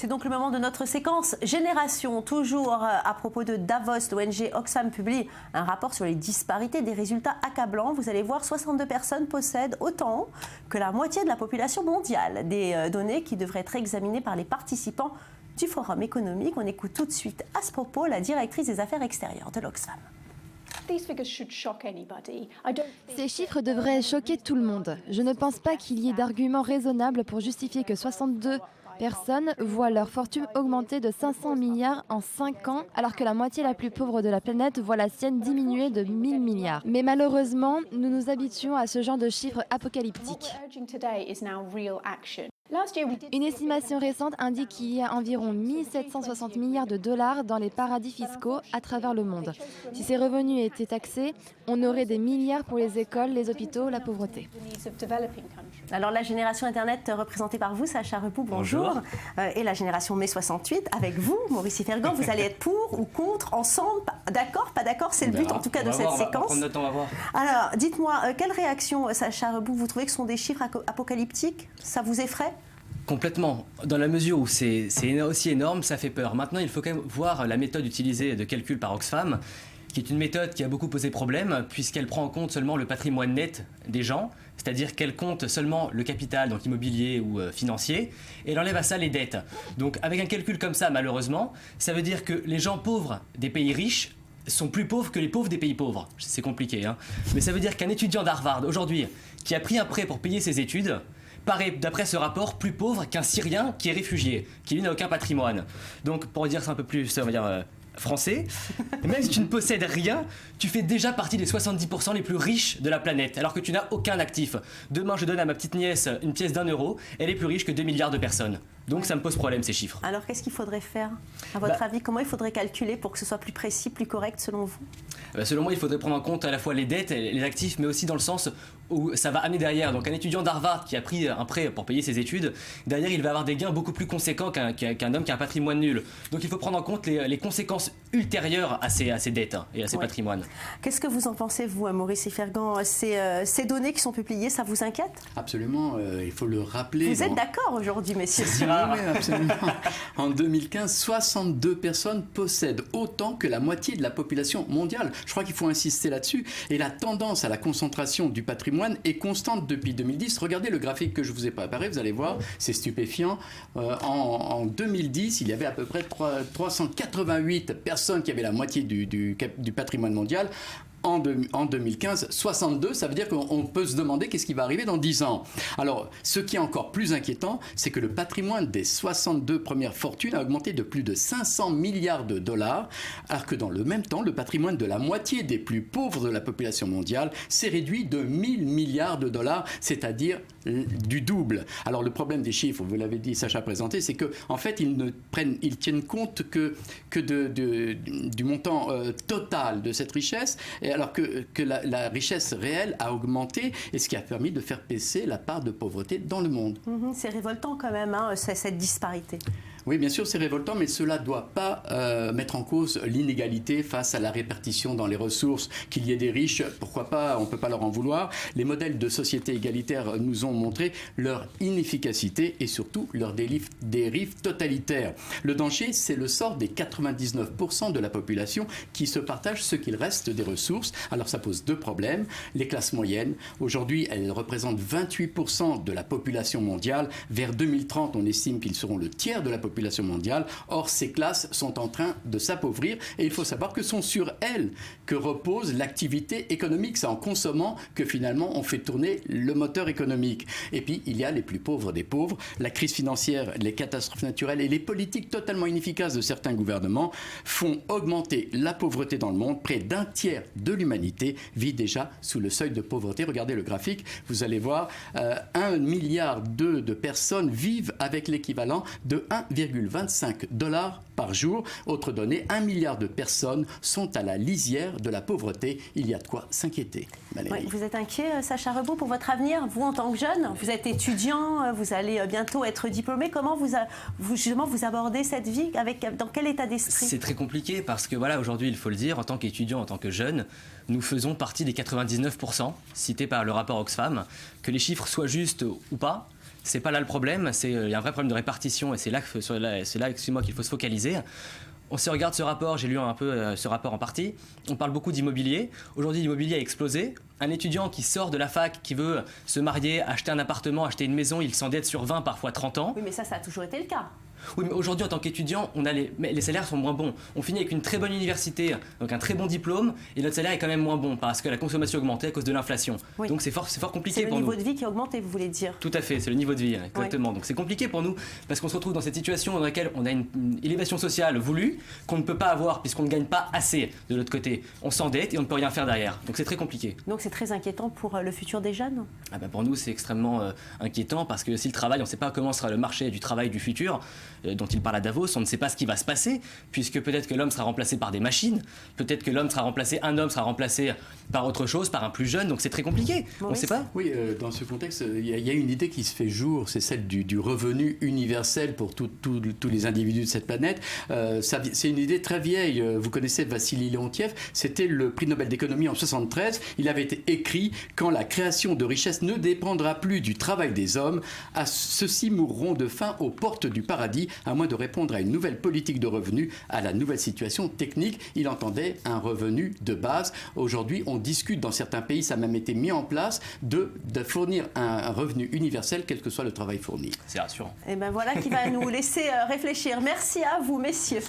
C'est donc le moment de notre séquence Génération. Toujours à propos de Davos, l'ONG Oxfam publie un rapport sur les disparités, des résultats accablants. Vous allez voir, 62 personnes possèdent autant que la moitié de la population mondiale. Des données qui devraient être examinées par les participants du Forum économique. On écoute tout de suite à ce propos la directrice des affaires extérieures de l'Oxfam. Ces chiffres devraient choquer tout le monde. Je ne pense pas qu'il y ait d'arguments raisonnables pour justifier que 62 personnes voient leur fortune augmenter de 500 milliards en 5 ans, alors que la moitié la plus pauvre de la planète voit la sienne diminuer de 1000 milliards. Mais malheureusement, nous nous habituons à ce genre de chiffres apocalyptiques. Une estimation récente indique qu'il y a environ 1760 milliards de dollars dans les paradis fiscaux à travers le monde. Si ces revenus étaient taxés, on aurait des milliards pour les écoles, les hôpitaux, la pauvreté. Alors la génération Internet représentée par vous, Sacha Repou, bonjour. Et la génération Mai 68, avec vous, Maurice Fergan, vous allez être pour ou contre, ensemble, d'accord, pas d'accord, c'est le but en tout cas de cette séquence. On va prendre notre temps, on va voir. Alors dites-moi, quelle réaction, Sacha Repou, vous trouvez que ce sont des chiffres apocalyptiques? Ça vous effraie? Complètement. Dans la mesure où c'est aussi énorme, ça fait peur. Maintenant, il faut quand même voir la méthode utilisée de calcul par Oxfam, qui est une méthode qui a beaucoup posé problème, puisqu'elle prend en compte seulement le patrimoine net des gens, c'est-à-dire qu'elle compte seulement le capital, donc immobilier ou financier, et elle enlève à ça les dettes. Donc avec un calcul comme ça, malheureusement, ça veut dire que les gens pauvres des pays riches sont plus pauvres que les pauvres des pays pauvres. C'est compliqué, hein. Mais ça veut dire qu'un étudiant d'Harvard, aujourd'hui, qui a pris un prêt pour payer ses études, paraît, d'après ce rapport, plus pauvre qu'un Syrien qui est réfugié, qui lui n'a aucun patrimoine. Donc, pour dire ça un peu plus, on va dire, français, même si tu ne possèdes rien, tu fais déjà partie des 70% les plus riches de la planète, alors que tu n'as aucun actif. Demain, je donne à ma petite nièce une pièce d'1 euro, elle est plus riche que 2 milliards de personnes. Donc ça me pose problème, ces chiffres. Alors qu'est-ce qu'il faudrait faire? À votre avis, comment il faudrait calculer pour que ce soit plus précis, plus correct selon vous? Selon moi, il faudrait prendre en compte à la fois les dettes et les actifs, mais aussi dans le sens où ça va amener derrière. Donc un étudiant d'Harvard qui a pris un prêt pour payer ses études, derrière il va avoir des gains beaucoup plus conséquents qu'un homme qui a un patrimoine nul. Donc il faut prendre en compte les conséquences ultérieures à ces dettes et à ces patrimoines. Qu'est-ce que vous en pensez, vous, Maurice Fergan? Ces données qui sont publiées, ça vous inquiète? Absolument, il faut le rappeler. Vous êtes d'accord aujourd'hui, messieurs? Oui, absolument. En 2015, 62 personnes possèdent autant que la moitié de la population mondiale. Je crois qu'il faut insister là-dessus. Et la tendance à la concentration du patrimoine est constante depuis 2010. Regardez le graphique que je vous ai préparé, vous allez voir, c'est stupéfiant. En 2010, il y avait à peu près 388 personnes qui avaient la moitié du patrimoine mondial. En 2015, 62, ça veut dire qu'on peut se demander qu'est-ce qui va arriver dans 10 ans. Alors, ce qui est encore plus inquiétant, c'est que le patrimoine des 62 premières fortunes a augmenté de plus de 500 milliards de dollars, alors que dans le même temps, le patrimoine de la moitié des plus pauvres de la population mondiale s'est réduit de 1000 milliards de dollars, c'est-à-dire du double. Alors, le problème des chiffres, vous l'avez dit, Sacha a présenté, c'est qu'en fait, ils tiennent compte que du montant total de cette richesse, alors que la richesse réelle a augmenté, et ce qui a permis de faire baisser la part de pauvreté dans le monde. C'est révoltant quand même, hein, cette disparité. Oui, bien sûr, c'est révoltant, mais cela ne doit pas mettre en cause l'inégalité face à la répartition dans les ressources. Qu'il y ait des riches, pourquoi pas, on ne peut pas leur en vouloir. Les modèles de société égalitaire nous ont montré leur inefficacité et surtout leur dérive totalitaire. Le danger, c'est le sort des 99% de la population qui se partagent ce qu'il reste des ressources. Alors ça pose deux problèmes. Les classes moyennes, aujourd'hui, elles représentent 28% de la population mondiale. Vers 2030, on estime qu'ils seront le tiers de la population mondiale. Or, ces classes sont en train de s'appauvrir et il faut savoir que sont sur elles que repose l'activité économique. C'est en consommant que finalement on fait tourner le moteur économique. Et puis, il y a les plus pauvres des pauvres. La crise financière, les catastrophes naturelles et les politiques totalement inefficaces de certains gouvernements font augmenter la pauvreté dans le monde. Près d'un tiers de l'humanité vit déjà sous le seuil de pauvreté. Regardez le graphique, vous allez voir, 1,2 milliard de personnes vivent avec l'équivalent de 1,25 $ par jour. Autre donnée, 1 milliard de personnes sont à la lisière de la pauvreté. Il y a de quoi s'inquiéter. Oui, vous êtes inquiet, Sacha Repou, pour votre avenir? Vous, en tant que jeune, vous êtes étudiant, vous allez bientôt être diplômé. Comment vous abordez cette vie? Dans quel état d'esprit? C'est très compliqué parce que voilà, aujourd'hui, il faut le dire, en tant qu'étudiant, en tant que jeune, nous faisons partie des 99% cités par le rapport Oxfam. Que les chiffres soient justes ou pas, C'est pas là le problème, il y a un vrai problème de répartition et c'est là excuse-moi, qu'il faut se focaliser. On se regarde ce rapport, j'ai lu un peu ce rapport en partie, on parle beaucoup d'immobilier. Aujourd'hui, l'immobilier a explosé. Un étudiant qui sort de la fac, qui veut se marier, acheter un appartement, acheter une maison, il s'endette sur 20, parfois 30 ans. Oui, mais ça a toujours été le cas. Oui, mais aujourd'hui, en tant qu'étudiant, les salaires sont moins bons. On finit avec une très bonne université, donc un très bon diplôme, et notre salaire est quand même moins bon parce que la consommation a augmenté à cause de l'inflation. Oui. Donc c'est fort compliqué pour nous. C'est le niveau de vie qui a augmenté, vous voulez dire? Tout à fait, c'est le niveau de vie, exactement. Oui. Donc c'est compliqué pour nous parce qu'on se retrouve dans cette situation dans laquelle on a une élévation sociale voulue qu'on ne peut pas avoir puisqu'on ne gagne pas assez de l'autre côté. On s'endette et on ne peut rien faire derrière. Donc c'est très compliqué. Donc c'est très inquiétant pour le futur des jeunes? Pour nous, c'est extrêmement inquiétant parce que si le travail, on ne sait pas comment sera le marché du travail du futur dont il parle à Davos, on ne sait pas ce qui va se passer, puisque peut-être que l'homme sera remplacé par des machines, peut-être que un homme sera remplacé par autre chose, par un plus jeune, donc c'est très compliqué, on ne sait pas. Oui, dans ce contexte, il y a une idée qui se fait jour, c'est celle du revenu universel pour tous les individus de cette planète. C'est une idée très vieille, vous connaissez Vassili Leontiev, c'était le prix Nobel d'économie en 1973, il avait été écrit « Quand la création de richesse ne dépendra plus du travail des hommes, ceux-ci mourront de faim aux portes du paradis, à moins de répondre à une nouvelle politique de revenus, à la nouvelle situation technique. » Il entendait un revenu de base. Aujourd'hui, on discute dans certains pays, ça a même été mis en place, de fournir un revenu universel, quel que soit le travail fourni. C'est rassurant. Et bien voilà qui va nous laisser réfléchir. Merci à vous, messieurs.